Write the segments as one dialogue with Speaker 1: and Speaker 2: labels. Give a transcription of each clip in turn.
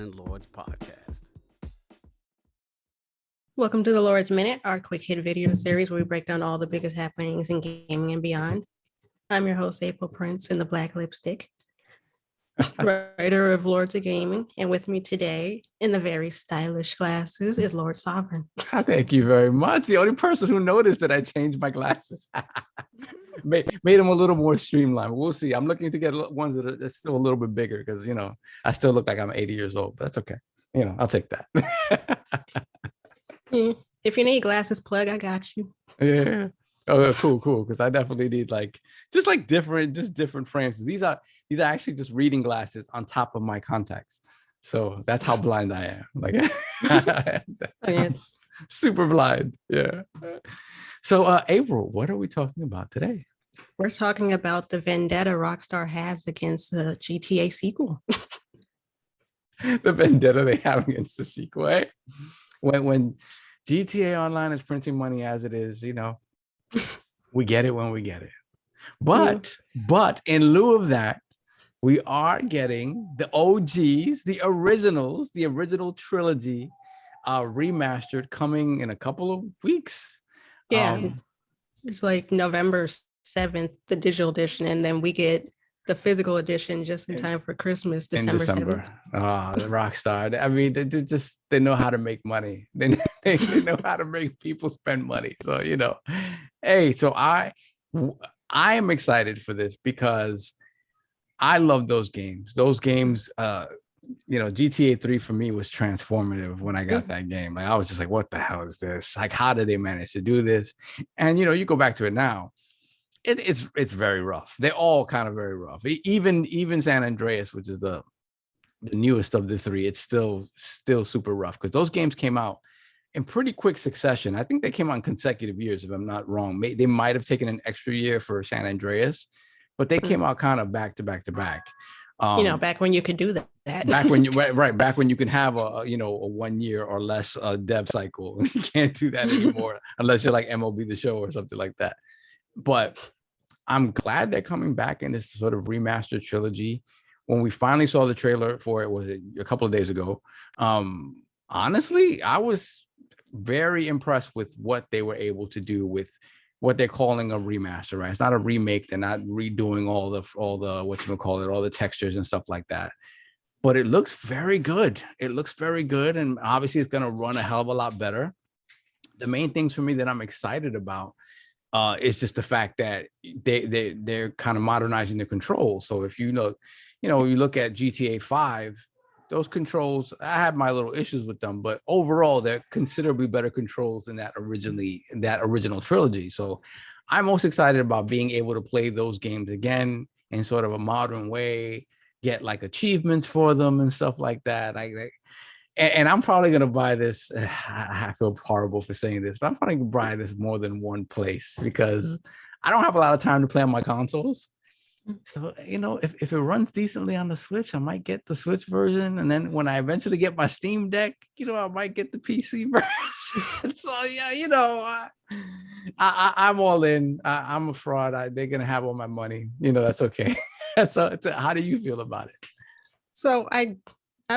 Speaker 1: and Lords podcast.
Speaker 2: Welcome to the Lord's Minute, our quick hit video series where we break down all the biggest happenings in gaming and beyond. I'm your host, April Prince in the black lipstick, writer of Lords of Gaming. And with me today, in the very stylish glasses, is Lord Sovereign.
Speaker 1: Thank you very much. The only person who noticed that I changed my glasses. made them a little more streamlined. We'll see. I'm looking to get ones that are still a little bit bigger because, I still look like I'm 80 years old, but that's okay. I'll take that.
Speaker 2: If you need glasses plug, I got you.
Speaker 1: Yeah. Oh, cool. Because I definitely need different frames. These are actually just reading glasses on top of my contacts. So that's how blind I am. I'm super blind. Yeah. So April, what are we talking about today?
Speaker 2: We're talking about the vendetta Rockstar has against the GTA sequel.
Speaker 1: The vendetta they have against the sequel, eh? When GTA Online is printing money as it is, we get it when we get it. But in lieu of that, we are getting the OGs, the original trilogy remastered coming in a couple of weeks.
Speaker 2: Yeah, it's like November 7th, the digital edition, and then we get the physical edition just in time for Christmas, December 7th.
Speaker 1: The Rockstar. I mean, they know how to make money. They know how to make people spend money. So, hey, so I am excited for this because I love those games. Those games, GTA 3 for me was transformative when I got that game. Like, I was just like, what the hell is this? Like, how did they manage to do this? And, you go back to it now. It's very rough. They're all kind of very rough. Even San Andreas, which is the newest of the three, it's still super rough because those games came out in pretty quick succession. I think they came out in consecutive years, if I'm not wrong. They might have taken an extra year for San Andreas, but they came out kind of back to back to back.
Speaker 2: Back when you could do that.
Speaker 1: Back when back when you can have a 1 year or less dev cycle. You can't do that anymore unless you're like MLB The Show or something like that. But I'm glad they're coming back in this sort of remastered trilogy. When we finally saw the trailer for it, was it a couple of days ago? Honestly, I was very impressed with what they were able to do with what they're calling a remaster, right? It's not a remake. They're not redoing all the textures and stuff like that. But it looks very good. And obviously it's going to run a hell of a lot better. The main things for me that I'm excited about it's just the fact that they're kind of modernizing the controls. So if you look at GTA 5, those controls, I have my little issues with them, but overall they're considerably better controls than that original trilogy. So I'm most excited about being able to play those games again in sort of a modern way, get like achievements for them and stuff like that. And I'm probably going to buy this. I feel horrible for saying this, but I'm probably going to buy this more than one place because I don't have a lot of time to play on my consoles. So, if it runs decently on the Switch, I might get the Switch version. And then when I eventually get my Steam Deck, I might get the PC version. So, yeah, I'm all in. I'm a fraud. They're going to have all my money. That's okay. So how do you feel about it?
Speaker 2: So I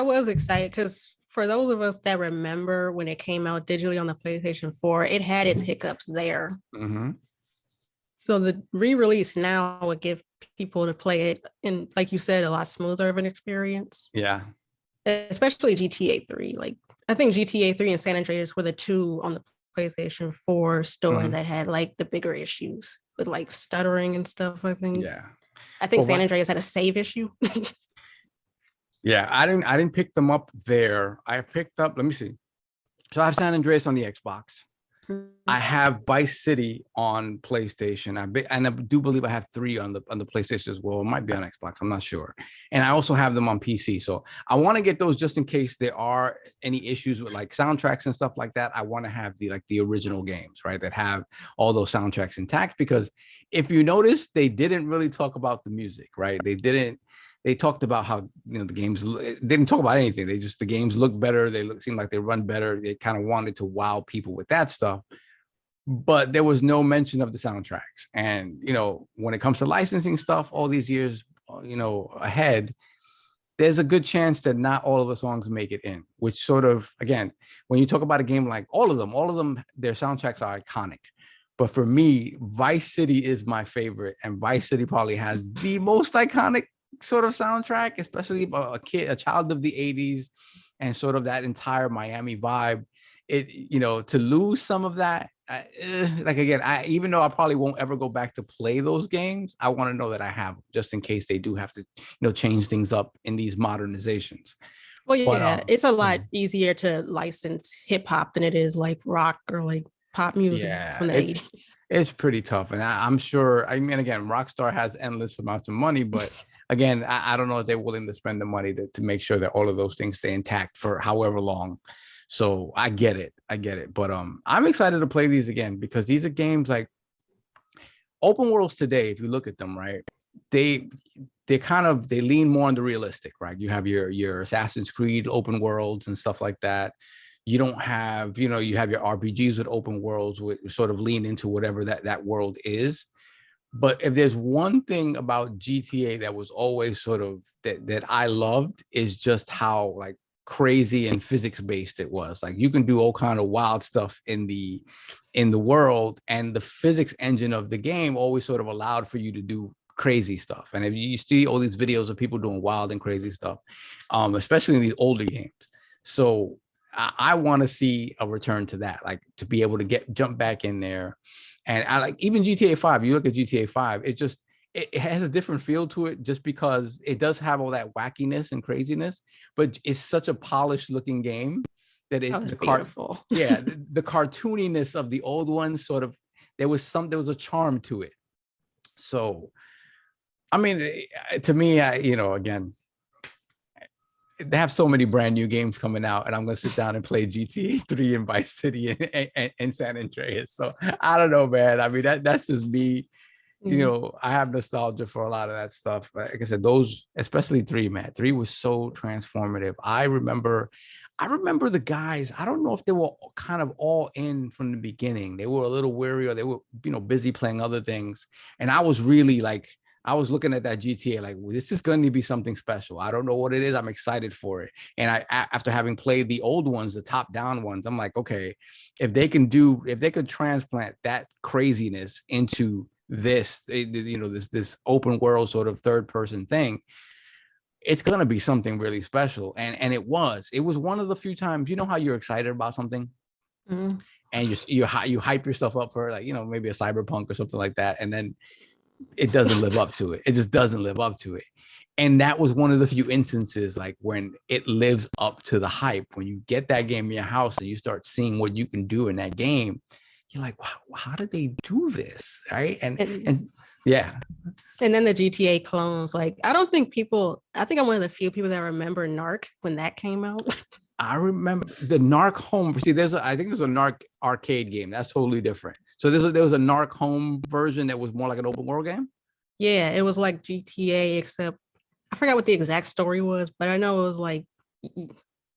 Speaker 2: was excited because for those of us that remember when it came out digitally on the PlayStation 4, it had its hiccups there.
Speaker 1: Mm-hmm.
Speaker 2: So the re-release now would give people to play it in, like you said, a lot smoother of an experience.
Speaker 1: Yeah.
Speaker 2: Especially GTA 3. Like, I think GTA 3 and San Andreas were the two on the PlayStation 4 store that had like the bigger issues with like stuttering and stuff, I think.
Speaker 1: Yeah.
Speaker 2: I think San Andreas had a save issue.
Speaker 1: Yeah, I didn't pick them up there. I picked up, let me see. So I have San Andreas on the Xbox. I have Vice City on PlayStation. I do believe I have 3 on the PlayStation as well. It might be on Xbox. I'm not sure. And I also have them on PC. So I want to get those just in case there are any issues with like soundtracks and stuff like that. I want to have the original games, right, that have all those soundtracks intact. Because if you notice, they didn't really talk about the music, right? They talked about how the games, they didn't talk about anything. The games look better. Seem like they run better. They kind of wanted to wow people with that stuff, but there was no mention of the soundtracks. And when it comes to licensing stuff, all these years ahead, there's a good chance that not all of the songs make it in, which sort of, again, when you talk about a game like all of them, their soundtracks are iconic. But for me, Vice City is my favorite, and Vice City probably has the most iconic sort of soundtrack, especially a child of the 80s and sort of that entire Miami vibe. To lose some of that, like, again, even though I probably won't ever go back to play those games, I want to know that I have them, just in case they do have to, change things up in these modernizations.
Speaker 2: Well, yeah,
Speaker 1: But
Speaker 2: it's a lot easier to license hip hop than it is like rock or like pop music from the 80s.
Speaker 1: It's pretty tough. And I'm sure, I mean, again, Rockstar has endless amounts of money, but again, I don't know if they're willing to spend the money to make sure that all of those things stay intact for however long. So I get it. But I'm excited to play these again, because these are games like open worlds today. If you look at them, right, they lean more on the realistic, right? You have your Assassin's Creed open worlds and stuff like that. You don't have, you have your RPGs with open worlds, which sort of lean into whatever that world is. But if there's one thing about GTA that was always sort of that I loved, is just how like crazy and physics based it was. Like, you can do all kind of wild stuff in the world, and the physics engine of the game always sort of allowed for you to do crazy stuff. And if you see all these videos of people doing wild and crazy stuff, especially in these older games. So I want to see a return to that, like to be able to jump back in there. And I like even GTA 5. You look at GTA 5, it has a different feel to it, just because it does have all that wackiness and craziness, but it's such a polished looking game that
Speaker 2: beautiful.
Speaker 1: The cartooniness of the old ones sort of, there was a charm to it. So, I mean, to me, again, they have so many brand new games coming out, and I'm going to sit down and play GTA 3 and Vice City and San Andreas. So I don't know, man. I mean, that's just me. I have nostalgia for a lot of that stuff. Like I said, those, especially 3, man. 3 was so transformative. I remember the guys. I don't know if they were kind of all in from the beginning. They were a little weary, or they were, busy playing other things. And I was really like, I was looking at that GTA like, well, this is going to be something special. I don't know what it is. I'm excited for it. And after having played the old ones, the top down ones, I'm like, okay, if they could transplant that craziness into this, this open world sort of third person thing, it's going to be something really special. And it was one of the few times, how you're excited about something, and you hype yourself up for, like, maybe a Cyberpunk or something like that. And then it doesn't live up to it. It just doesn't live up to it. And that was one of the few instances, like, when it lives up to the hype. When you get that game in your house and you start seeing what you can do in that game, you're like, wow, how did they do this? Right. And yeah.
Speaker 2: And then the GTA clones, like, I think I'm one of the few people that remember Narc when that came out.
Speaker 1: I remember the Narc Home. See, I think there's a Narc arcade game. That's totally different. So there was a Narc Home version that was more like an open world game.
Speaker 2: Yeah, it was like GTA, except I forgot what the exact story was, but I know it was like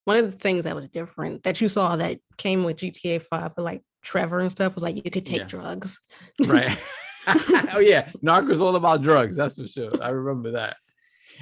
Speaker 2: one of the things that was different that you saw that came with GTA 5, but like Trevor and stuff, was like you could take drugs.
Speaker 1: Right. Oh yeah, Narc was all about drugs. That's for sure. I remember that.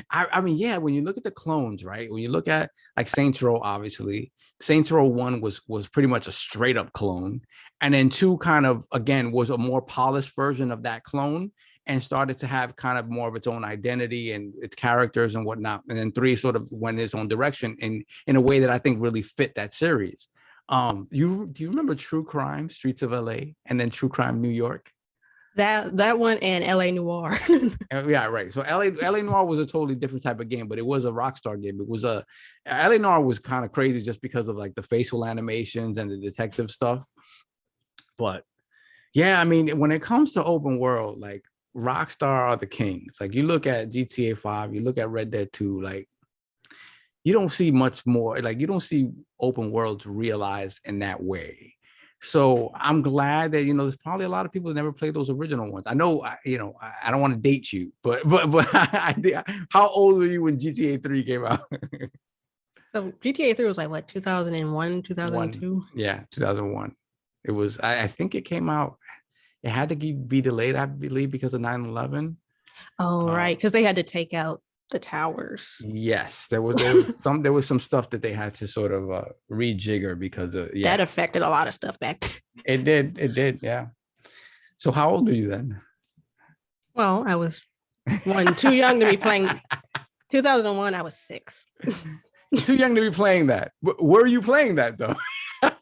Speaker 1: I mean, yeah, when you look at the clones, right? When you look at like Saints Row, obviously, Saints Row 1 was pretty much a straight up clone. And then 2 kind of, again, was a more polished version of that clone, and started to have kind of more of its own identity and its characters and whatnot. And then 3 sort of went its own direction in a way that I think really fit that series. Do you remember True Crime, Streets of LA, and then True Crime New York?
Speaker 2: That one and LA Noire.
Speaker 1: Yeah, right. So LA Noire was a totally different type of game, but it was a Rockstar game. It was LA Noire was kind of crazy just because of like the facial animations and the detective stuff. But yeah, I mean, when it comes to open world, like, Rockstar are the kings. Like, you look at GTA 5, you look at Red Dead 2, like, you don't see much more. Like, you don't see open worlds realized in that way. So I'm glad that, there's probably a lot of people that never played those original ones. I know, I don't want to date you, but how old were you when GTA 3 came out?
Speaker 2: So GTA 3 was like what, 2001, 2002?
Speaker 1: Yeah, 2001. It was, I think it came out, it had to be delayed, I believe, because of 9/11.
Speaker 2: Oh, right, because they had to take out the towers.
Speaker 1: Yes, there was some stuff that they had to sort of rejigger because of
Speaker 2: That affected a lot of stuff back then.
Speaker 1: It did, yeah. So how old are you then?
Speaker 2: Well, I was too young to be playing. 2001, I was 6.
Speaker 1: Too young to be playing that. Were you playing that though?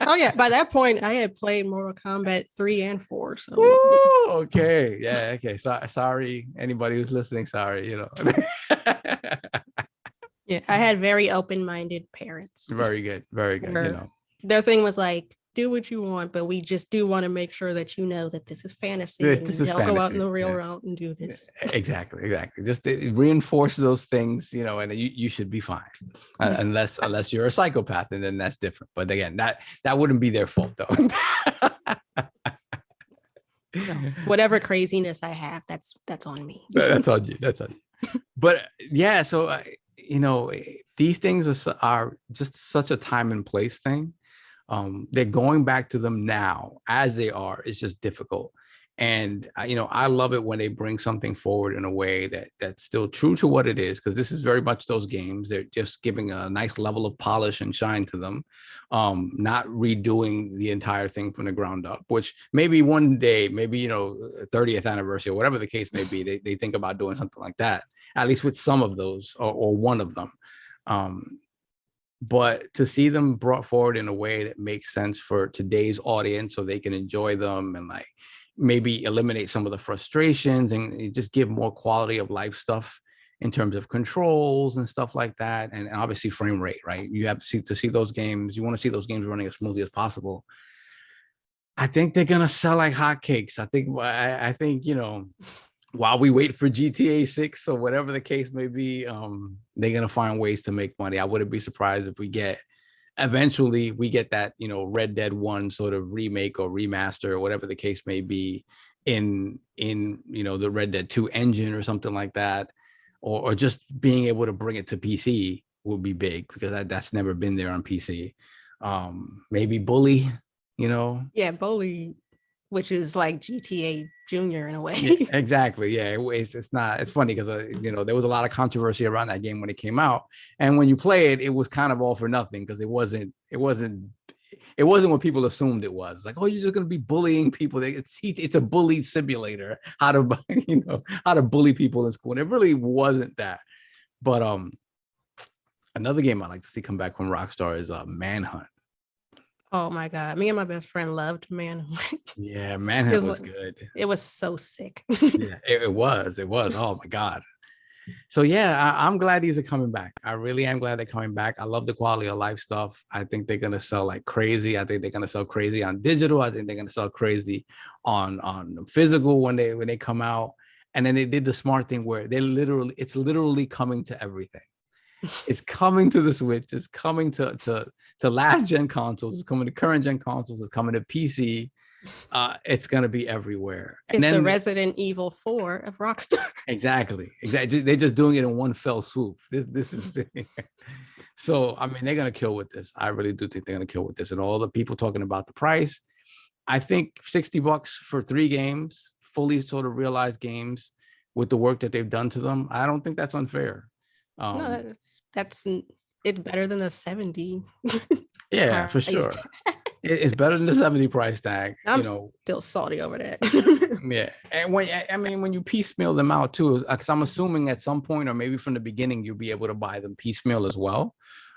Speaker 2: Oh yeah, by that point, I had played Mortal Kombat 3 and 4. So
Speaker 1: Ooh, okay, yeah, okay. So sorry, anybody who's listening. Sorry,
Speaker 2: yeah, I had very open-minded parents.
Speaker 1: Very good, very good.
Speaker 2: Their thing was like, do what you want, but we just do want to make sure that you know that this is fantasy.
Speaker 1: This is fantasy.
Speaker 2: Go out in the real world and do this.
Speaker 1: Exactly. Just reinforce those things, and you should be fine, unless you're a psychopath, and then that's different. But again, that wouldn't be their fault, though.
Speaker 2: So, whatever craziness I have, that's on me.
Speaker 1: That's on you. But yeah, so these things are just such a time and place thing. They're going back to them now as they are. It's just difficult. And, I love it when they bring something forward in a way that's still true to what it is, because this is very much those games. They're just giving a nice level of polish and shine to them, not redoing the entire thing from the ground up, which maybe one day, maybe, 30th anniversary or whatever the case may be, they think about doing something like that, at least with some of those or one of them. But to see them brought forward in a way that makes sense for today's audience so they can enjoy them and like maybe eliminate some of the frustrations and just give more quality of life stuff in terms of controls and stuff like that. And obviously frame rate, right? You have to see those games. You want to see those games running as smoothly as possible. I think they're going to sell like hotcakes. I think, while we wait for GTA 6 or whatever the case may be, they're going to find ways to make money. I wouldn't be surprised if eventually we get that, Red Dead 1 sort of remake or remaster or whatever the case may be in the Red Dead 2 engine or something like that, or just being able to bring it to PC would be big, because that's never been there on PC. Maybe Bully,
Speaker 2: Yeah, Bully, which is like GTA Junior in a way.
Speaker 1: Yeah, exactly. Yeah, it's funny because there was a lot of controversy around that game when it came out, and when you play it, it was kind of all for nothing because it wasn't what people assumed it was. Like, oh, you're just gonna be bullying people. It's a bully simulator. How to bully people in school, and it really wasn't that. But another game I like to see come back from Rockstar is Manhunt.
Speaker 2: Oh my God. Me and my best friend loved Manhunt.
Speaker 1: Yeah, Manhunt was good.
Speaker 2: It was so sick.
Speaker 1: Yeah, it was. Oh my God. So yeah, I'm glad these are coming back. I really am glad they're coming back. I love the quality of life stuff. I think they're gonna sell like crazy. I think they're gonna sell crazy on digital. I think they're gonna sell crazy on physical when they come out. And then they did the smart thing where it's literally coming to everything. It's coming to the Switch. It's coming to last gen consoles. It's coming to current gen consoles. It's coming to PC. It's gonna be everywhere.
Speaker 2: It's the Resident Evil 4 of Rockstar.
Speaker 1: Exactly. They're just doing it in one fell swoop. This is so. I mean, they're gonna kill with this. I really do think they're gonna kill with this. And all the people talking about the price, I think $60 for 3 games, fully sort of realized games with the work that they've done to them. I don't think that's unfair.
Speaker 2: No, it's better than the 70.
Speaker 1: Yeah, for sure. It's better than the 70 price tag.
Speaker 2: I'm still salty over that.
Speaker 1: Yeah, and when you piecemeal them out too, because I'm assuming at some point or maybe from the beginning you'll be able to buy them piecemeal as well.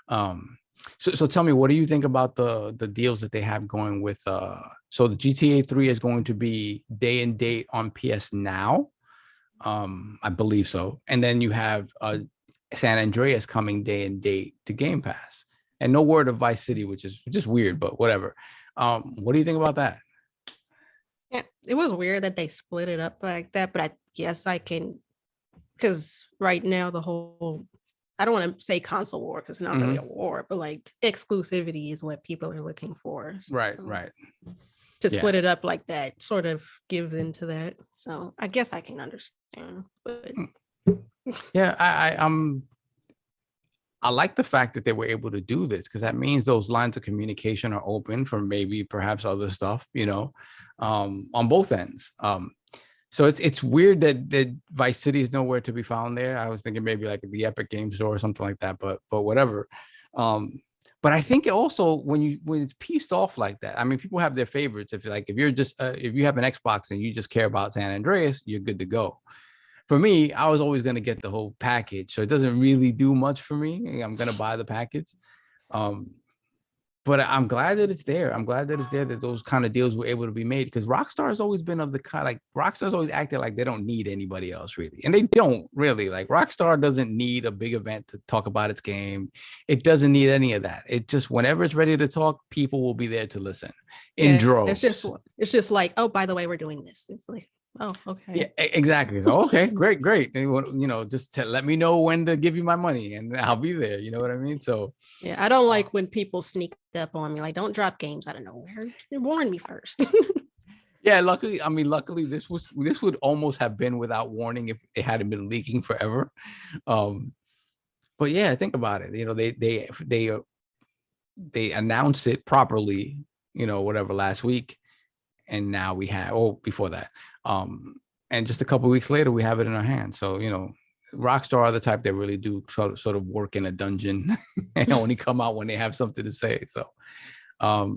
Speaker 1: So tell me, what do you think about the deals that they have going with? So the GTA 3 is going to be day and date on PS Now, I believe so, and then you have San Andreas coming day and date to Game Pass, and no word of Vice City, which is just weird, but whatever. What do you think about that?
Speaker 2: Yeah, it was weird that they split it up like that, but I guess I can, because right now I don't want to say console war because it's not really a war, but like exclusivity is what people are looking for.
Speaker 1: Right.
Speaker 2: To split it up like that sort of gives into that. So I guess I can understand. But
Speaker 1: yeah, I like the fact that they were able to do this, because that means those lines of communication are open for maybe perhaps other stuff, on both ends. So it's weird that Vice City is nowhere to be found there. I was thinking maybe like the Epic Game Store or something like that, but whatever. Um, but I think also when it's pieced off like that, I mean, people have their favorites. If you're just if you have an Xbox and you just care about San Andreas, you're good to go. For me, I was always going to get the whole package, so it doesn't really do much for me. I'm going to buy the package. Um, but I'm glad that it's there. I'm glad that it's there that those kind of deals were able to be made because Rockstar has always been of the kind like Rockstar's always acted like they don't need anybody else really. And they don't really like Rockstar doesn't need a big event to talk about its game. It doesn't need any of that. It just whenever it's ready to talk, people will be there to listen in droves.
Speaker 2: It's just like, oh, by the way, we're doing this. It's like, oh, okay.
Speaker 1: Yeah, exactly. So okay, great. Just let me know when to give you my money and I'll be there. You know what I mean? So
Speaker 2: yeah, I don't like when people sneak up on me, like don't drop games out of nowhere. Warn me first.
Speaker 1: yeah, luckily this would almost have been without warning if it hadn't been leaking forever. But yeah, think about it. You know, they announced it properly, whatever last week. And now we have, before that. And just a couple of weeks later, we have it in our hands. So, Rockstar are the type that really do sort of work in a dungeon and only come out when they have something to say. So,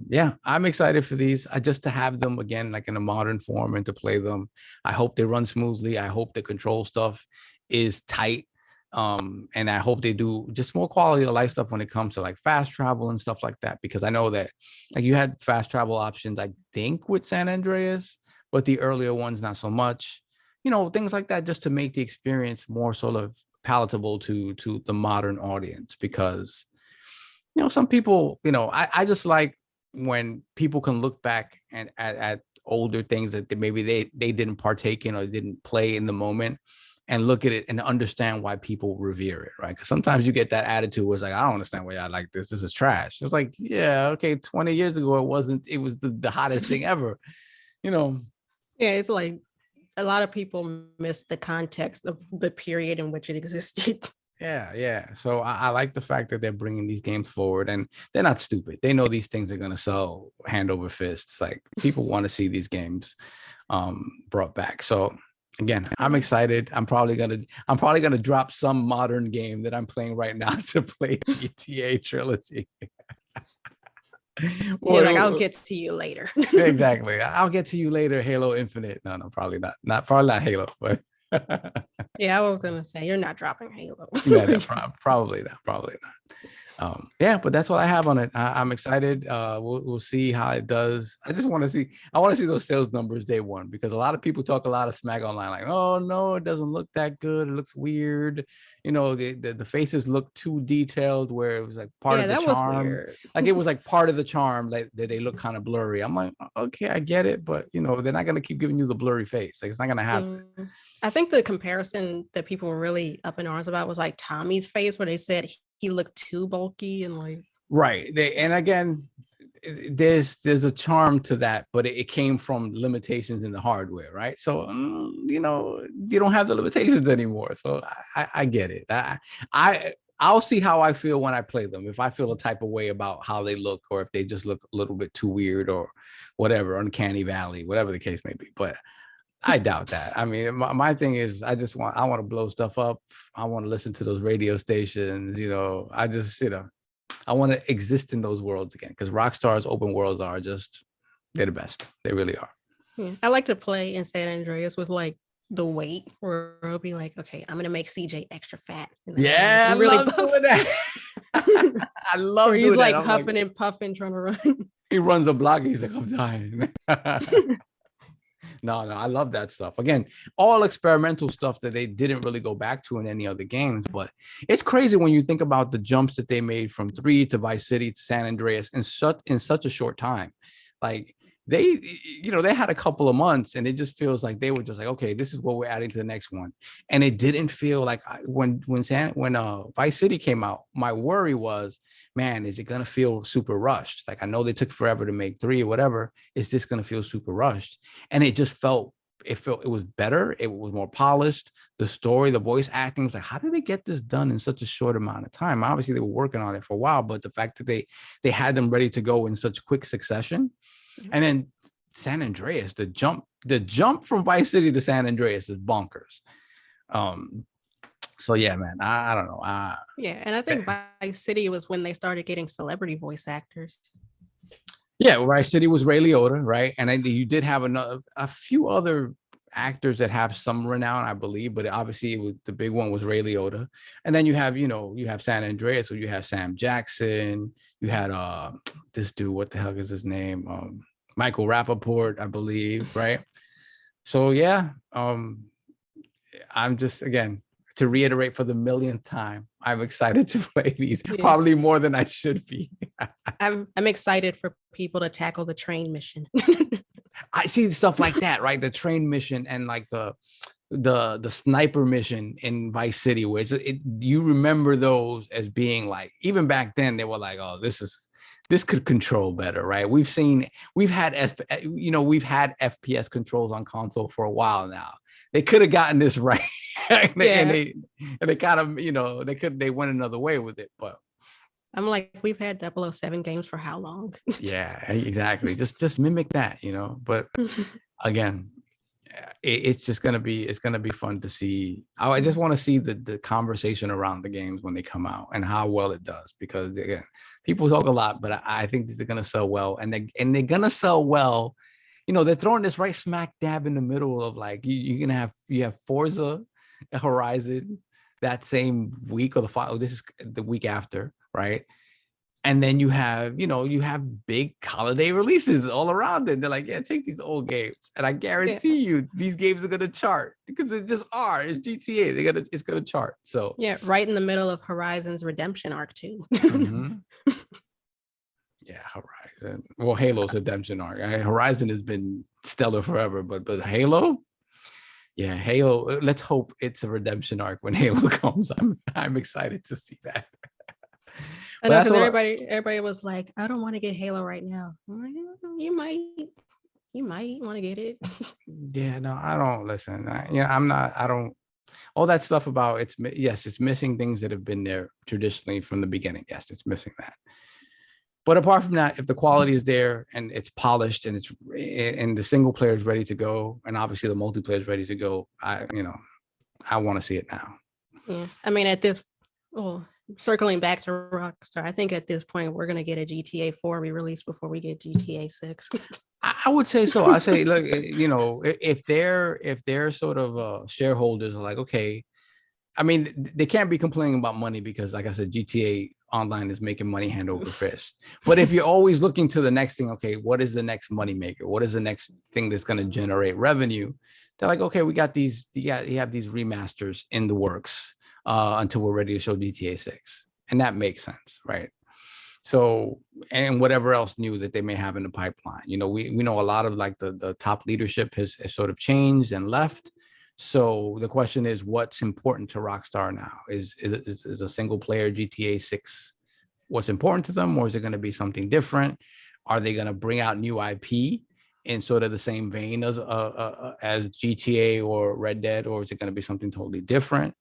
Speaker 1: yeah, I'm excited for these. Just to have them again, like in a modern form and to play them. I hope they run smoothly. I hope the control stuff is tight. And I hope they do just more quality of life stuff when it comes to like fast travel and stuff like that, because I know that like you had fast travel options, I think, with San Andreas, but the earlier ones, not so much, things like that, just to make the experience more sort of palatable to the modern audience, because, some people, I just like when people can look back and at older things that maybe they didn't partake in or didn't play in the moment, and look at it and understand why people revere it, right? Because sometimes you get that attitude where it's like, I don't understand why I like this. This is trash. It's like, yeah, okay, 20 years ago, it was the hottest thing ever,
Speaker 2: Yeah, it's like a lot of people miss the context of the period in which it existed.
Speaker 1: Yeah. So I like the fact that they're bringing these games forward, and they're not stupid. They know these things are going to sell hand over fist. It's like people want to see these games brought back. So again, I'm excited. I'm probably gonna drop some modern game that I'm playing right now to play GTA Trilogy.
Speaker 2: You're like, I'll get to you later.
Speaker 1: Exactly. I'll get to you later. Halo Infinite. No, probably not. Probably not Halo, but
Speaker 2: yeah, I was gonna say you're not dropping Halo.
Speaker 1: Yeah, probably not. Yeah, but that's what I have on it. I'm excited. We'll see how it does. I want to see those sales numbers day one, because a lot of people talk a lot of smack online, like, oh no, it doesn't look that good. It looks weird. The faces look too detailed, where it was like part of the charm. Like it was like part of the charm, like that they look kind of blurry. I'm like, okay, I get it, but they're not gonna keep giving you the blurry face. Like it's not gonna happen.
Speaker 2: I think the comparison that people were really up in arms about was like Tommy's face, where they said he looked too bulky and like
Speaker 1: right. And again, there's a charm to that, but it came from limitations in the hardware, right? So you don't have the limitations anymore. So I get it. I'll see how I feel when I play them. If I feel a type of way about how they look, or if they just look a little bit too weird or whatever, uncanny valley, whatever the case may be. But I doubt that. I mean, my thing is, I want to blow stuff up. I want to listen to those radio stations. I want to exist in those worlds again, because Rockstar's open worlds they're the best. They really are.
Speaker 2: Yeah. I like to play in San Andreas with like the weight, where it'll be like, okay, I'm gonna make CJ extra fat.
Speaker 1: Yeah, I really love doing that. I love doing that.
Speaker 2: He's like huffing and puffing, trying to run.
Speaker 1: He runs a block. He's like, I'm dying. No, I love that stuff. Again, all experimental stuff that they didn't really go back to in any other games. But it's crazy when you think about the jumps that they made from 3 to Vice City to San Andreas in such a short time. Like they had a couple of months, and it just feels like they were just like, okay, this is what we're adding to the next one. And it didn't feel like when Vice City came out, my worry was, man, is it going to feel super rushed? Like, I know they took forever to make 3 or whatever. Is this going to feel super rushed? And it just felt it was better. It was more polished. The story, the voice acting was like, how did they get this done in such a short amount of time? Obviously, they were working on it for a while, but the fact that they had them ready to go in such quick succession. And then San Andreas, the jump the jump from Vice City to San Andreas is bonkers. So yeah, man, I don't know.
Speaker 2: Yeah, and I think Vice City was when they started getting celebrity voice actors.
Speaker 1: Yeah, Vice City was Ray Liotta, right? And you did have a few other actors that have some renown, I believe, but obviously the big one was Ray Liotta. And then you have San Andreas, so you have Sam Jackson, you had this dude, what the heck is his name? Michael Rappaport, I believe, right? So yeah, I'm just, again, to reiterate for the millionth time, I'm excited to play these, probably more than I should be.
Speaker 2: I'm excited for people to tackle the train mission.
Speaker 1: I see stuff like that, right? The train mission and like the sniper mission in Vice City, where you remember those as being like, even back then they were like, oh, this could control better, right? We've had FPS controls on console for a while now. They could have gotten this right. and they kind of, they went another way with it, but
Speaker 2: I'm like, we've had 007 games for how long?
Speaker 1: Yeah, exactly. Just mimic that, but again, it's gonna be fun to see. I just want to see the conversation around the games when they come out and how well it does, because again, people talk a lot, but I think they're gonna sell well, and they're gonna sell well. They're throwing this right smack dab in the middle of, like, you have Forza Horizon that same week, or this is the week after, right? And then you have big holiday releases all around it. They're like, yeah, take these old games, and I guarantee you these games are gonna chart, because they just are. It's GTA. It's gonna chart. So
Speaker 2: yeah, right in the middle of Horizon's redemption arc too.
Speaker 1: Yeah, Horizon. Well, Halo's redemption arc. Horizon has been stellar forever, but Halo. Yeah, Halo. Let's hope it's a redemption arc when Halo comes. I'm excited to see that.
Speaker 2: I know, because everybody was like, I don't want to get Halo right now. I'm like, you might want to get it.
Speaker 1: Yeah, no, I don't listen. I don't. All that stuff about it's missing things that have been there traditionally from the beginning. Yes, it's missing that. But apart from that, if the quality is there and it's polished and the single player is ready to go, and obviously the multiplayer is ready to go, I want to see it now.
Speaker 2: Yeah, I mean, circling back to Rockstar, I think at this point we're gonna get a GTA 4 re-release before we get GTA 6.
Speaker 1: I would say so. I say, look, if they're sort of shareholders are like, okay, I mean, they can't be complaining about money, because, like I said, GTA Online is making money hand over fist. But if you're always looking to the next thing, okay, what is the next money maker? What is the next thing that's going to generate revenue? They're like, okay, we got these. You have these remasters in the works until we're ready to show GTA 6, and that makes sense, right? So, and whatever else new that they may have in the pipeline. We know a lot of, like, the top leadership has sort of changed and left. So the question is, what's important to Rockstar now? Is a single player GTA 6 what's important to them, or is it going to be something different? Are they going to bring out new IP in sort of the same vein as GTA or Red Dead, or is it going to be something totally different?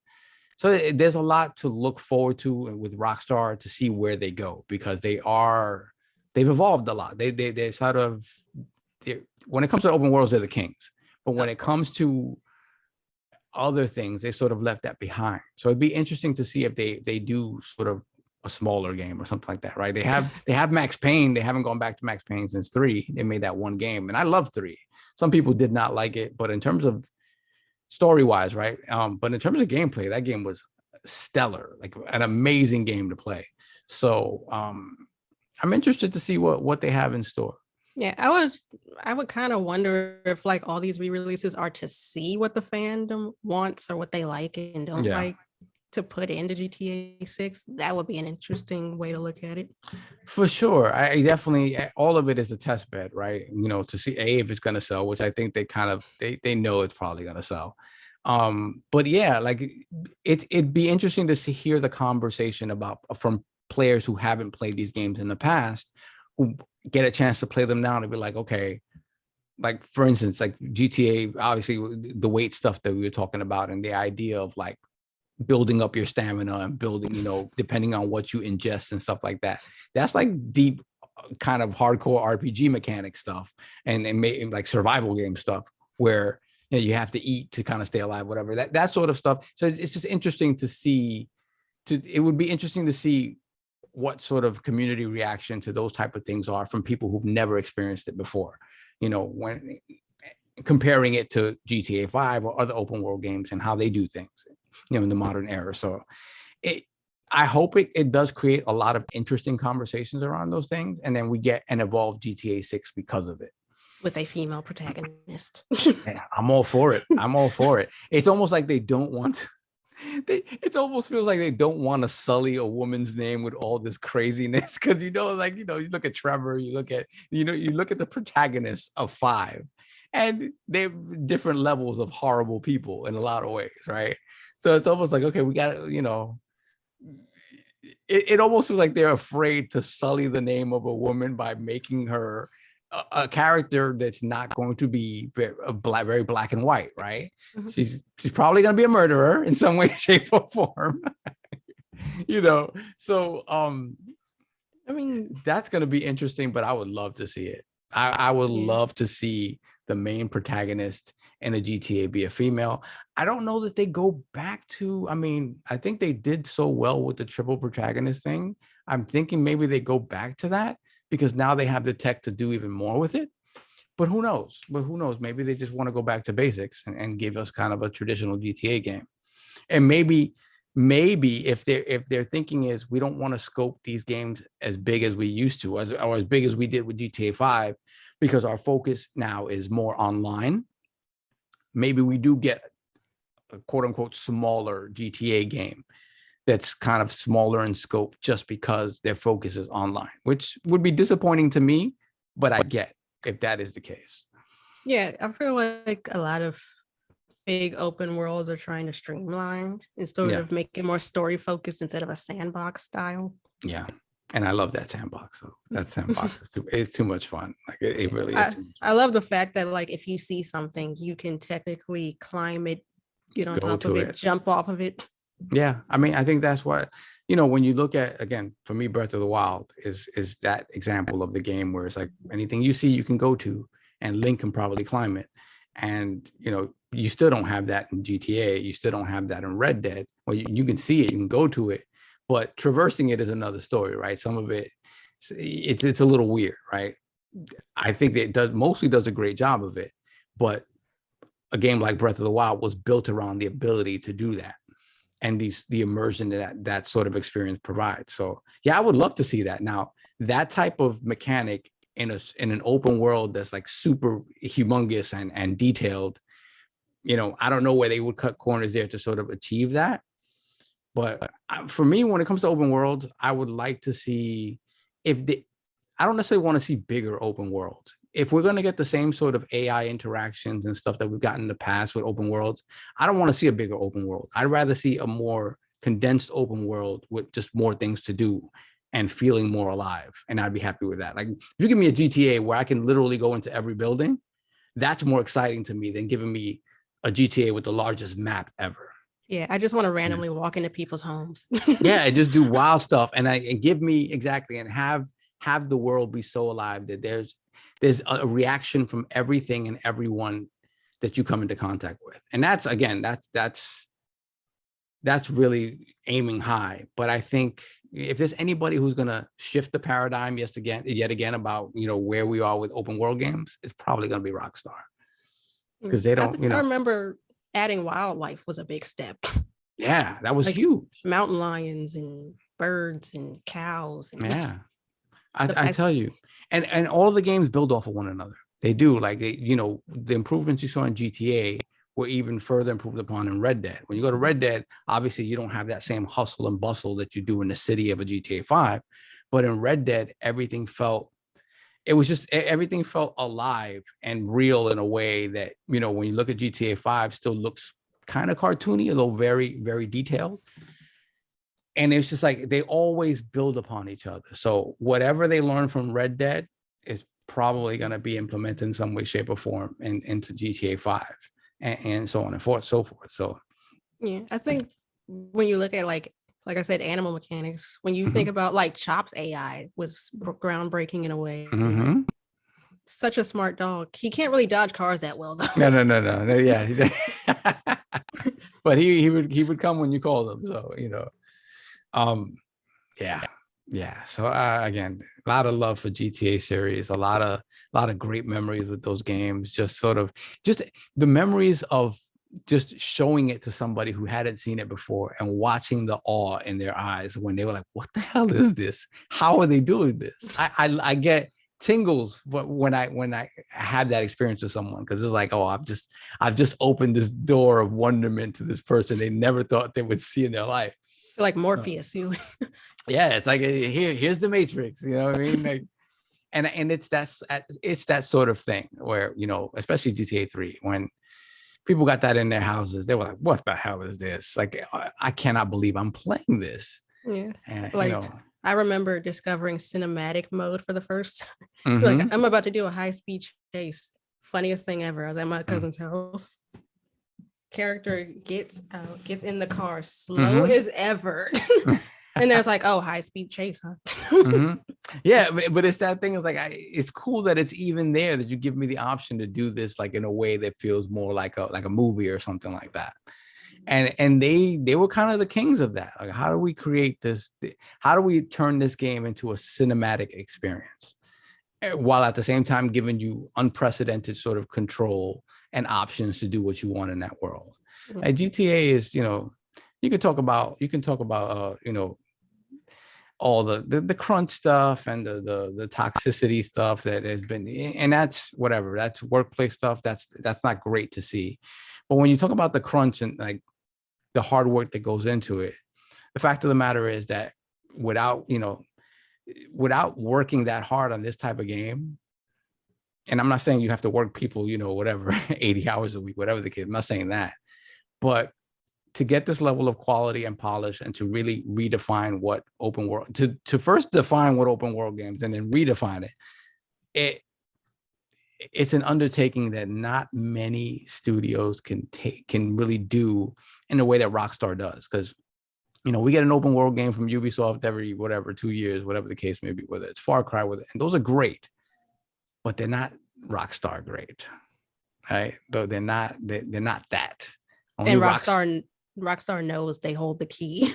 Speaker 1: So there's a lot to look forward to with Rockstar, to see where they go, because they've evolved a lot. They sort of, when it comes to open worlds, they're the kings. But when it comes to other things, they sort of left that behind. So it'd be interesting to see if they do sort of a smaller game or something like that, right? They have Max Payne. They haven't gone back to Max Payne since 3. They made that one game, and I love 3. Some people did not like it, but in terms of story-wise, right? But in terms of gameplay, that game was stellar, like an amazing game to play. So I'm interested to see what they have in store.
Speaker 2: Yeah, I would kind of wonder if, like, all these re-releases are to see what the fandom wants or what they like and don't like to put into GTA 6. That would be an interesting way to look at it.
Speaker 1: For sure. I definitely, all of it is a test bed, right? To see if it's going to sell, which I think they know it's probably going to sell. But yeah, like it'd be interesting to hear the conversation from players who haven't played these games in the past, who get a chance to play them now, to be like, okay, like, for instance, like GTA, obviously the weight stuff that we were talking about, and the idea of, like, building up your stamina and building, depending on what you ingest and stuff like that. That's like deep kind of hardcore RPG mechanic stuff and like survival game stuff. where you have to eat to kind of stay alive, whatever, that sort of stuff. So it's just interesting to see. It would be interesting to see what sort of community reaction to those type of things are from people who've never experienced it before. When comparing it to GTA 5 or other open world games and how they do things, in the modern era. So I hope it does create a lot of interesting conversations around those things. And then we get an evolved GTA 6 because of it.
Speaker 2: With a female protagonist.
Speaker 1: Yeah, I'm all for it. It's almost like they don't want it almost feels like they don't want to sully a woman's name with all this craziness. Cause you look at Trevor, you look at the protagonists of 5, and they're different levels of horrible people in a lot of ways, right? So it's almost like, okay, we got it almost feels like they're afraid to sully the name of a woman by making her a character that's not going to be very black and white, right? Mm-hmm. She's probably going to be a murderer in some way, shape, or form. So I mean, that's going to be interesting, but I would love to see it. I would love to see the main protagonist in a GTA be a female. I don't know that they go back to, I think they did so well with the triple protagonist thing. I'm thinking maybe they go back to that, because now they have the tech to do even more with it. But who knows? Maybe they just want to go back to basics and give us kind of a traditional GTA game. And maybe if their thinking is, we don't want to scope these games as big as we used to, or as big as we did with GTA 5, because our focus now is more online. Maybe we do get a quote unquote smaller GTA game that's kind of smaller in scope just because their focus is online, which would be disappointing to me, but I get if that is the case.
Speaker 2: Yeah, I feel like a lot of big open worlds are trying to streamline instead of making more story focused instead of a sandbox style.
Speaker 1: Yeah. And I love that sandbox. So that sandbox is too much fun. Like it really is.
Speaker 2: I love the fact that, like, if you see something, you can technically climb it, get on top of it, jump off of it.
Speaker 1: Yeah, I think that's what, when you look at, again, for me, Breath of the Wild is that example of the game where it's like anything you see, you can go to, and Link can probably climb it. And, you still don't have that in GTA. You still don't have that in Red Dead. Well, you can see it, you can go to it, but traversing it is another story, right? Some of it, it's a little weird, right? I think that it mostly does a great job of it, but a game like Breath of the Wild was built around the ability to do that. And the immersion that sort of experience provides. So yeah, I would love to see that. Now, that type of mechanic in an open world that's like super humongous and detailed, I don't know where they would cut corners there to sort of achieve that. But for me, when it comes to open worlds, I would like to see I don't necessarily want to see bigger open worlds. If we're going to get the same sort of AI interactions and stuff that we've gotten in the past with open worlds, I don't want to see a bigger open world. I'd rather see a more condensed open world with just more things to do and feeling more alive. And I'd be happy with that. Like, if you give me a GTA where I can literally go into every building, that's more exciting to me than giving me a GTA with the largest map ever.
Speaker 2: Yeah, I just want to randomly walk into people's homes.
Speaker 1: Yeah, just do wild stuff and give me exactly, and have the world be so alive that there's a reaction from everything and everyone that you come into contact with. And that's, again, that's really aiming high. But I think if there's anybody who's going to shift the paradigm yet again about, where we are with open world games, it's probably going to be Rockstar. Because they don't,
Speaker 2: I remember adding wildlife was a big step.
Speaker 1: Yeah, that was huge.
Speaker 2: Mountain lions and birds and cows. And
Speaker 1: yeah. I tell you, and all the games build off of one another. They do. Like, the improvements you saw in GTA were even further improved upon in Red Dead. When you go to Red Dead, obviously you don't have that same hustle and bustle that you do in the city of a GTA 5. But in Red Dead, everything felt alive and real in a way that, when you look at GTA 5, still looks kind of cartoony, although very, very detailed. And it's just like they always build upon each other. So whatever they learn from Red Dead is probably going to be implemented in some way, shape, or form into GTA 5 and so on and so forth. So
Speaker 2: yeah, I think when you look at like I said, animal mechanics, when you think about like Chop's AI was groundbreaking in a way. such a smart dog. He can't really dodge cars that well, though.
Speaker 1: No. Yeah. But he would come when you called him. So, yeah. So again, a lot of love for GTA series, a lot of great memories with those games. Just the memories of just showing it to somebody who hadn't seen it before and watching the awe in their eyes when they were like, what the hell is this? How are they doing this? I get tingles when I have that experience with someone, because it's like, oh, I've just opened this door of wonderment to this person they never thought they would see in their life.
Speaker 2: Like Morpheus,
Speaker 1: Yeah, it's like, here's the Matrix, you know what I mean? Like, and it's that sort of thing where, especially GTA 3, when people got that in their houses, they were like, what the hell is this? Like, I cannot believe I'm playing this.
Speaker 2: Yeah.
Speaker 1: And,
Speaker 2: like, I remember discovering cinematic mode for the first time.
Speaker 1: Mm-hmm.
Speaker 2: Like, I'm about to do a high-speed chase. Funniest thing ever. I was at my cousin's house. Character gets out, gets in the car, slow as ever. And then it's like, oh, high-speed chase, huh?
Speaker 1: Yeah, but it's that thing. It's like, it's cool that it's even there, that you give me the option to do this, like, in a way that feels more like a movie or something like that. And they were kind of the kings of that. Like, how do we create this? How do we turn this game into a cinematic experience, while at the same time giving you unprecedented sort of control and options to do what you want in that world? Like, GTA is, you can talk about all the crunch stuff and the toxicity stuff that has been, and that's whatever, that's workplace stuff, that's not great to see. But when you talk about the crunch and like the hard work that goes into it, the fact of the matter is that without working that hard on this type of game, and I'm not saying you have to work people, whatever, 80 hours a week, whatever the case, I'm not saying that, but to get this level of quality and polish, and to really redefine what open world, to first define what open world games and then redefine it's an undertaking that not many studios can really do in the way that Rockstar does. Because, we get an open world game from Ubisoft every 2 years, whatever the case may be, whether it's Far Cry, and those are great, but they're not Rockstar great, right? Though they're not that. Only
Speaker 2: and Rockstar knows they hold the key.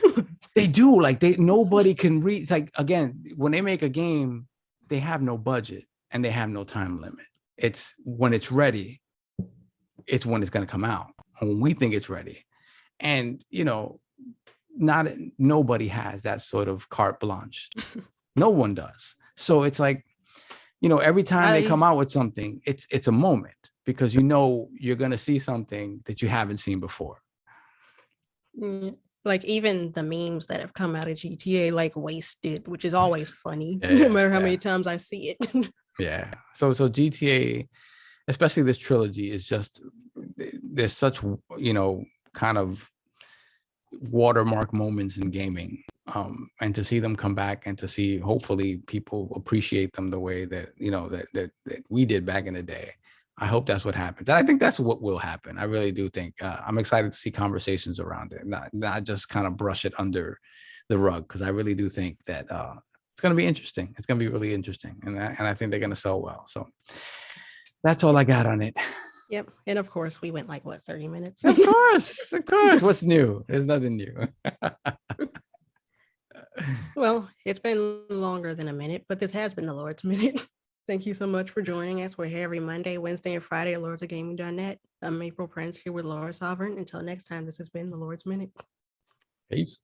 Speaker 1: They do. Like, nobody can read. It's like, again, when they make a game, they have no budget and they have no time limit. It's when it's ready, it's when it's going to come out, when we think it's ready. And, nobody has that sort of carte blanche. No one does. So it's like, every time they come out with something, it's a moment, because you're going to see something that you haven't seen before.
Speaker 2: Like, even the memes that have come out of GTA, like wasted, which is always funny, no matter how many times I see it.
Speaker 1: Yeah. So GTA, especially this trilogy, is just, there's such, kind of watermark moments in gaming. And to see them come back, and to see, hopefully, people appreciate them the way that, that we did back in the day. I hope that's what happens. And I think that's what will happen. I really do think. I'm excited to see conversations around it, not just kind of brush it under the rug, because I really do think that it's going to be interesting. It's going to be really interesting, and I think they're going to sell well. So that's all I got on it.
Speaker 2: Yep. And of course, we went like 30 minutes.
Speaker 1: Of course. What's new? There's nothing new.
Speaker 2: Well, it's been longer than a minute, but this has been the Lord's Minute. Thank you so much for joining us. We're here every Monday, Wednesday, and Friday at lordsofgaming.net. I'm April Prince, here with Laura Sovereign. Until next time, this has been the Lord's Minute.
Speaker 1: Peace.